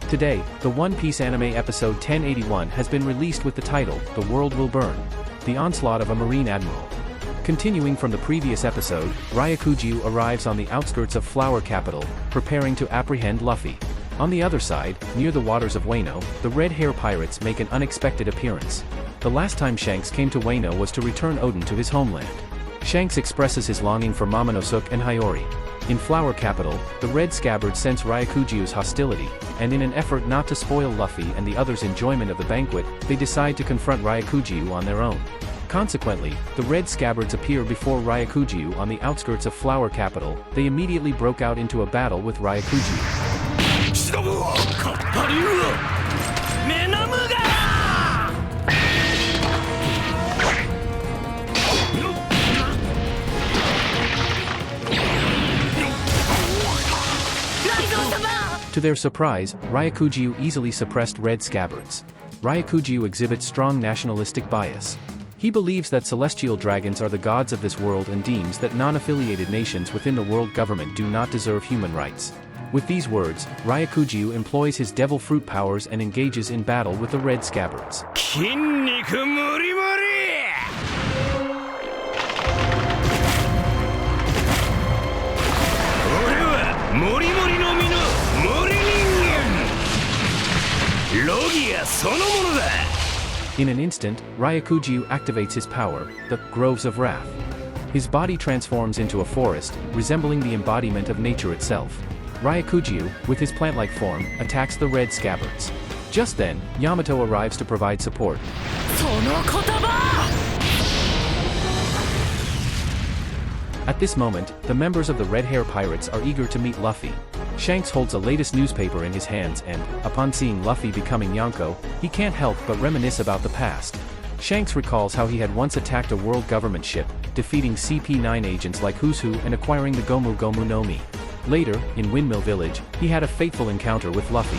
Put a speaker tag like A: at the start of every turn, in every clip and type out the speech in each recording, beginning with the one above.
A: Today, the One Piece anime episode 1081 has been released with the title, The World Will Burn. The Onslaught of a Marine Admiral. Continuing from the previous episode, Ryokugyu arrives on the outskirts of Flower Capital, preparing to apprehend Luffy. On the other side, near the waters of Wano, the Red Hair Pirates make an unexpected appearance. The last time Shanks came to Wano was to return Oden to his homeland. Shanks expresses his longing for Momonosuke and Hiyori. In Flower Capital, the Red Scabbards sense Ryokugyu's hostility, and in an effort not to spoil Luffy and the others' enjoyment of the banquet, they decide to confront Ryokugyu on their own. Consequently, the Red Scabbards appear before Ryokugyu on the outskirts of Flower Capital. They immediately broke out into a battle with Ryokugyu. To their surprise, Ryokugyu easily suppressed Red Scabbards. Ryokugyu exhibits strong nationalistic bias. He believes that celestial dragons are the gods of this world and deems that non-affiliated nations within the world government do not deserve human rights. With these words, Ryokugyu employs his devil fruit powers and engages in battle with the Red Scabbards. In an instant, Ryokugyu activates his power, the Groves of Wrath. His body transforms into a forest, resembling the embodiment of nature itself. Ryokugyu, with his plant-like form, attacks the Red Scabbards. Just then, Yamato arrives to provide support. At this moment, the members of the Red Hair Pirates are eager to meet Luffy. Shanks holds a latest newspaper in his hands and, upon seeing Luffy becoming Yonko, he can't help but reminisce about the past. Shanks recalls how he had once attacked a world government ship, defeating CP9 agents like Who's Who and acquiring the Gomu Gomu no Mi. Later, in Windmill Village, he had a fateful encounter with Luffy.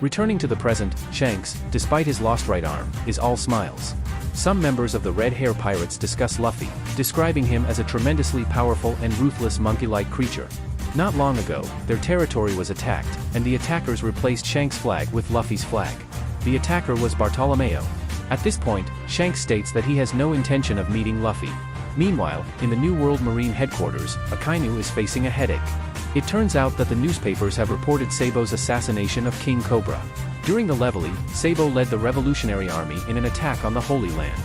A: Returning to the present, Shanks, despite his lost right arm, is all smiles. Some members of the Red Hair Pirates discuss Luffy, describing him as a tremendously powerful and ruthless monkey-like creature. Not long ago, their territory was attacked, and the attackers replaced Shanks' flag with Luffy's flag. The attacker was Bartolomeo. At this point, Shanks states that he has no intention of meeting Luffy. Meanwhile, in the New World Marine headquarters, Akainu is facing a headache. It turns out that the newspapers have reported Sabo's assassination of King Cobra. During the Leveille, Sabo led the Revolutionary Army in an attack on the Holy Land.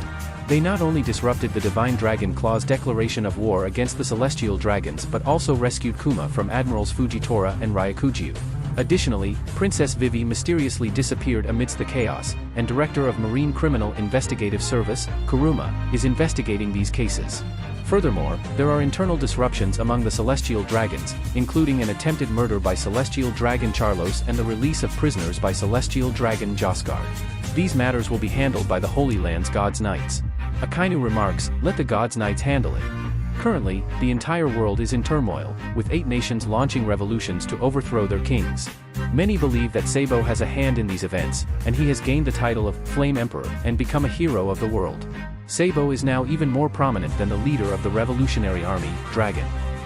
A: They not only disrupted the Divine Dragon Claw's declaration of war against the Celestial Dragons but also rescued Kuma from Admirals Fujitora and Ryokugyu. Additionally, Princess Vivi mysteriously disappeared amidst the chaos, and Director of Marine Criminal Investigative Service, Kuruma, is investigating these cases. Furthermore, there are internal disruptions among the Celestial Dragons, including an attempted murder by Celestial Dragon Charlos and the release of prisoners by Celestial Dragon Josgard. These matters will be handled by the Holy Land's God's Knights. Akainu remarks, "Let the God's Knights handle it." Currently, the entire world is in turmoil, with 8 nations launching revolutions to overthrow their kings. Many believe that Sabo has a hand in these events, and he has gained the title of Flame Emperor and become a hero of the world. Sabo is now even more prominent than the leader of the Revolutionary Army, Dragon.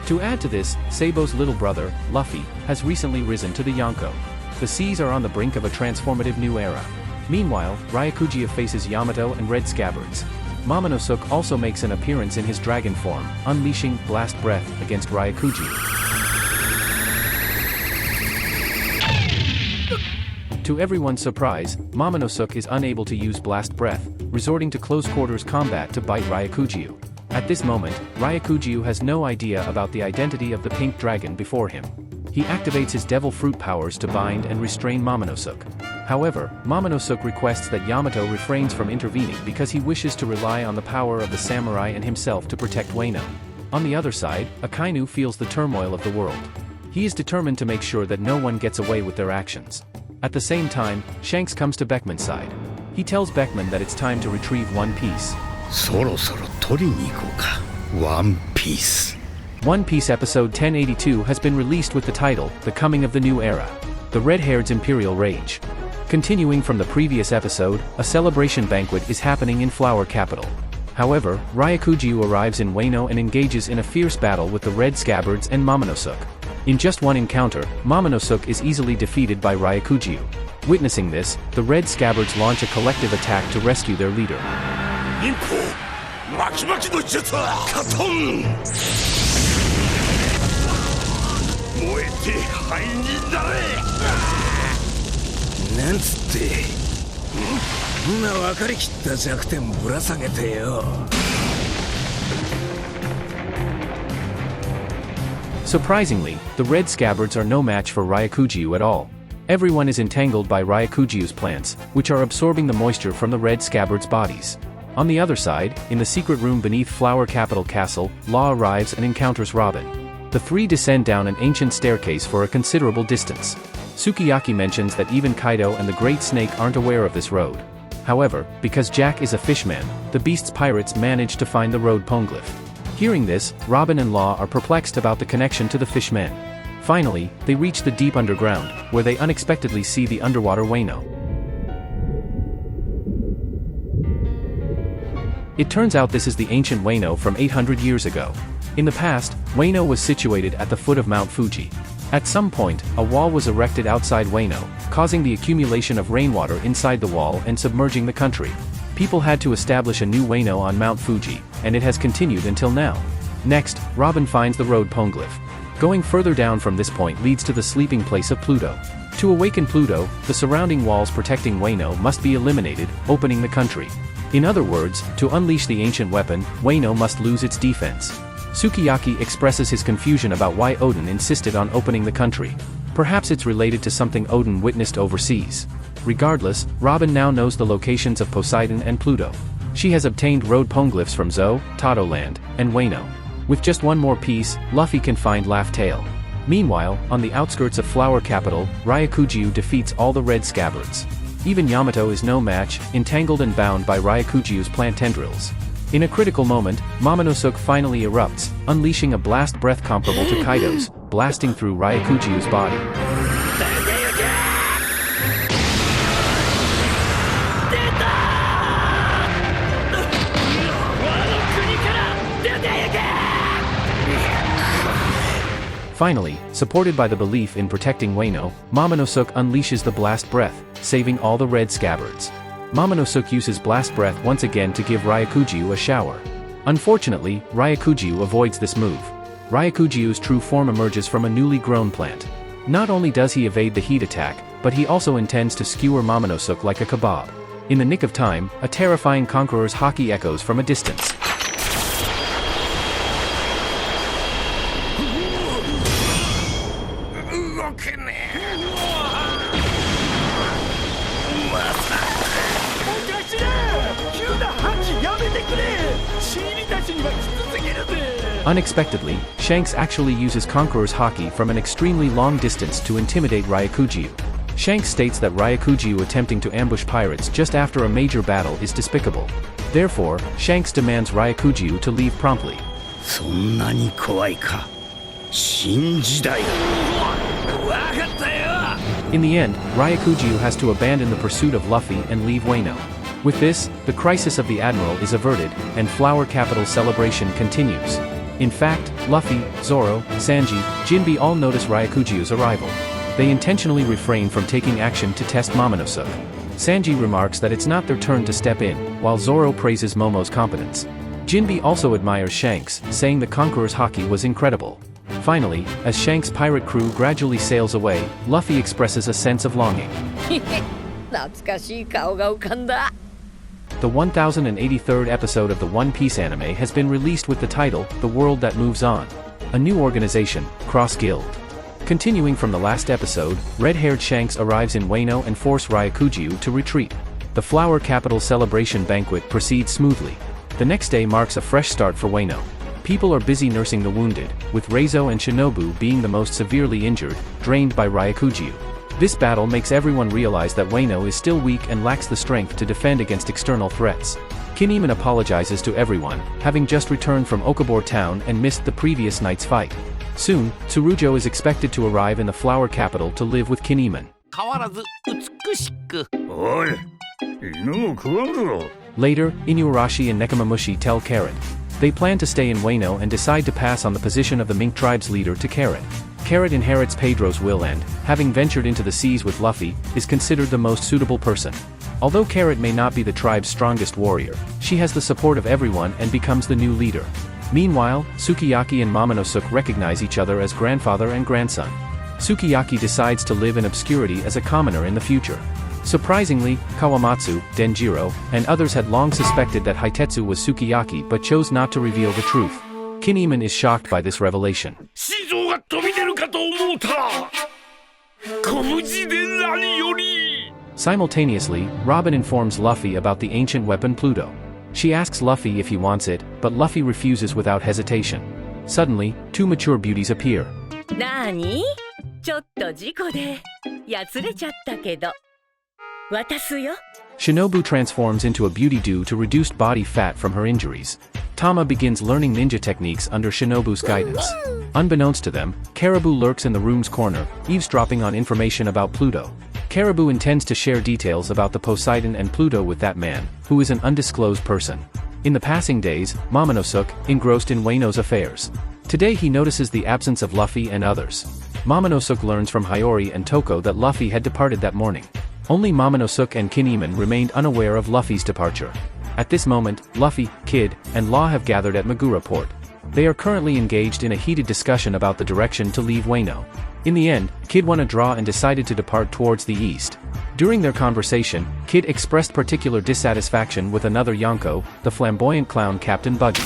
A: To add to this, Sabo's little brother, Luffy, has recently risen to the Yonko. The seas are on the brink of a transformative new era. Meanwhile, Ryokugyu faces Yamato and Red Scabbards. Momonosuke also makes an appearance in his dragon form, unleashing Blast Breath against Ryokugyu. To everyone's surprise, Momonosuke is unable to use Blast Breath, resorting to close-quarters combat to bite Ryokugyu. At this moment, Ryokugyu has no idea about the identity of the pink dragon before him. He activates his devil fruit powers to bind and restrain Momonosuke. However, Momonosuke requests that Yamato refrains from intervening because he wishes to rely on the power of the samurai and himself to protect Wano. On the other side, Akainu feels the turmoil of the world. He is determined to make sure that no one gets away with their actions. At the same time, Shanks comes to Beckman's side. He tells Beckman that it's time to retrieve One Piece. One Piece episode 1082 has been released with the title, The Coming of the New Era. The Red-Haired's Imperial Rage. Continuing from the previous episode, a celebration banquet is happening in Flower Capital. However, Ryokugyu arrives in Wano and engages in a fierce battle with the Red Scabbards and Momonosuke. In just one encounter, Momonosuke is easily defeated by Ryokugyu. Witnessing this, the Red Scabbards launch a collective attack to rescue their leader. Surprisingly, the Red Scabbards are no match for Ryokugyu at all. Everyone is entangled by Ryokugyu's plants, which are absorbing the moisture from the Red Scabbards' bodies. On the other side, in the secret room beneath Flower Capital Castle, Law arrives and encounters Robin. The three descend down an ancient staircase for a considerable distance. Sukiyaki mentions that even Kaido and the Great Snake aren't aware of this road. However, because Jack is a fishman, the beast's pirates manage to find the road poneglyph. Hearing this, Robin and Law are perplexed about the connection to the fishmen. Finally, they reach the deep underground, where they unexpectedly see the underwater Wano. It turns out this is the ancient Wano from 800 years ago. In the past, Wano was situated at the foot of Mount Fuji. At some point, a wall was erected outside Wano, causing the accumulation of rainwater inside the wall and submerging the country. People had to establish a new Wano on Mount Fuji, and it has continued until now. Next, Robin finds the road poneglyph. Going further down from this point leads to the sleeping place of Pluto. To awaken Pluto, the surrounding walls protecting Wano must be eliminated, opening the country. In other words, to unleash the ancient weapon, Wano must lose its defense. Sukiyaki expresses his confusion about why Odin insisted on opening the country. Perhaps it's related to something Odin witnessed overseas. Regardless, Robin now knows the locations of Poseidon and Pluto. She has obtained road poneglyphs from Zou, Totoland, and Wano. With just one more piece, Luffy can find Laugh Tale. Meanwhile, on the outskirts of Flower Capital, Ryokugyu defeats all the Red Scabbards. Even Yamato is no match, entangled and bound by Ryokugyu's plant tendrils. In a critical moment, Momonosuke finally erupts, unleashing a blast breath comparable to Kaido's, blasting through Ryokugyu's body. Finally, supported by the belief in protecting Wano, Momonosuke unleashes the blast breath, saving all the Red Scabbards. Momonosuke uses blast breath once again to give Ryokugyu a shower. Unfortunately, Ryokugyu avoids this move. Ryokugyu's true form emerges from a newly grown plant. Not only does he evade the heat attack, but he also intends to skewer Momonosuke like a kebab. In the nick of time, a terrifying conqueror's haki echoes from a distance. Unexpectedly, Shanks actually uses Conqueror's haki from an extremely long distance to intimidate Ryokugyu. Shanks states that Ryokugyu attempting to ambush pirates just after a major battle is despicable. Therefore, Shanks demands Ryokugyu to leave promptly. In the end, Ryokugyu has to abandon the pursuit of Luffy and leave Wano. With this, the crisis of the Admiral is averted, and Flower Capital's celebration continues. In fact, Luffy, Zoro, Sanji, Jinbe all notice Ryokugyu's arrival. They intentionally refrain from taking action to test Momonosuke. Sanji remarks that it's not their turn to step in, while Zoro praises Momo's competence. Jinbe also admires Shanks, saying the Conqueror's haki was incredible. Finally, as Shanks' pirate crew gradually sails away, Luffy expresses a sense of longing. The 1083rd episode of the One Piece anime has been released with the title, The World That Moves On. A new organization, Cross Guild. Continuing from the last episode, red-haired Shanks arrives in Wano and forces Ryokugyu to retreat. The Flower Capital celebration banquet proceeds smoothly. The next day marks a fresh start for Wano. People are busy nursing the wounded, with Reizo and Shinobu being the most severely injured, drained by Ryokugyu. This battle makes everyone realize that Wano is still weak and lacks the strength to defend against external threats. Kinemon apologizes to everyone, having just returned from Okabor town and missed the previous night's fight. Soon, Tsurujo is expected to arrive in the Flower Capital to live with Kinemon. Later, Inuarashi and Nekomamushi tell Carrot. They plan to stay in Wano and decide to pass on the position of the Mink tribe's leader to Carrot. Carrot inherits Pedro's will and, having ventured into the seas with Luffy, is considered the most suitable person. Although Carrot may not be the tribe's strongest warrior, she has the support of everyone and becomes the new leader. Meanwhile, Sukiyaki and Momonosuke recognize each other as grandfather and grandson. Sukiyaki decides to live in obscurity as a commoner in the future. Surprisingly, Kawamatsu, Denjiro, and others had long suspected that Hitetsu was Sukiyaki but chose not to reveal the truth. Kinemon is shocked by this revelation. Simultaneously, Robin informs Luffy about the ancient weapon Pluto. She asks Luffy if he wants it, but Luffy refuses without hesitation. Suddenly, two mature beauties appear.
B: "Nani? ちょっと事故でやつれちゃったけど。渡すよ."
A: Shinobu transforms into a beauty due to reduced body fat from her injuries. Tama begins learning ninja techniques under Shinobu's guidance. Unbeknownst to them, Caribou lurks in the room's corner, eavesdropping on information about Pluto. Caribou intends to share details about the Poseidon and Pluto with that man, who is an undisclosed person. In the passing days, Momonosuke, engrossed in Wano's affairs. Today he notices the absence of Luffy and others. Momonosuke learns from Hiyori and Toko that Luffy had departed that morning. Only Momonosuke and Kinemon remained unaware of Luffy's departure. At this moment, Luffy, Kid, and Law have gathered at Magura Port. They are currently engaged in a heated discussion about the direction to leave Wano. In the end, Kid won a draw and decided to depart towards the east. During their conversation, Kid expressed particular dissatisfaction with another Yonko, the flamboyant clown Captain Buggy.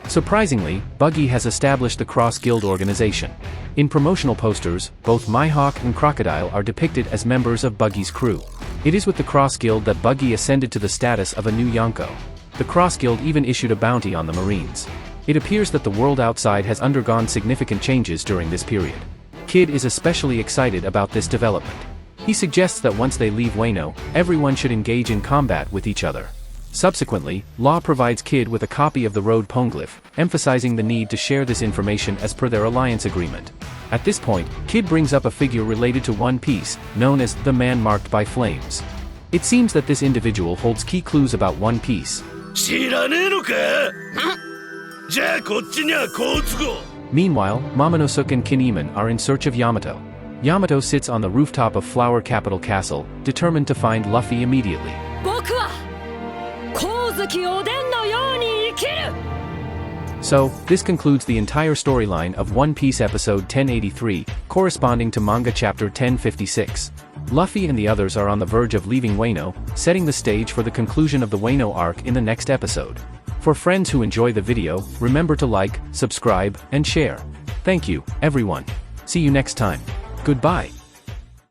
A: Surprisingly, Buggy has established the Cross Guild organization. In promotional posters, both Mihawk and Crocodile are depicted as members of Buggy's crew. It is with the Cross Guild that Buggy ascended to the status of a new Yonko. The Cross Guild even issued a bounty on the Marines. It appears that the world outside has undergone significant changes during this period. Kid is especially excited about this development. He suggests that once they leave Wano, everyone should engage in combat with each other. Subsequently, Law provides Kid with a copy of the Road Poneglyph, emphasizing the need to share this information as per their alliance agreement. At this point, Kid brings up a figure related to One Piece, known as the Man Marked by Flames. It seems that this individual holds key clues about One Piece. Meanwhile, Momonosuke and Kinemon are in search of Yamato. Yamato sits on the rooftop of Flower Capital Castle, determined to find Luffy immediately. So, this concludes the entire storyline of One Piece episode 1083, corresponding to manga chapter 1056. Luffy and the others are on the verge of leaving Wano, setting the stage for the conclusion of the Wano arc in the next episode. For friends who enjoy the video, remember to like, subscribe, and share. Thank you, everyone. See you next time. Goodbye.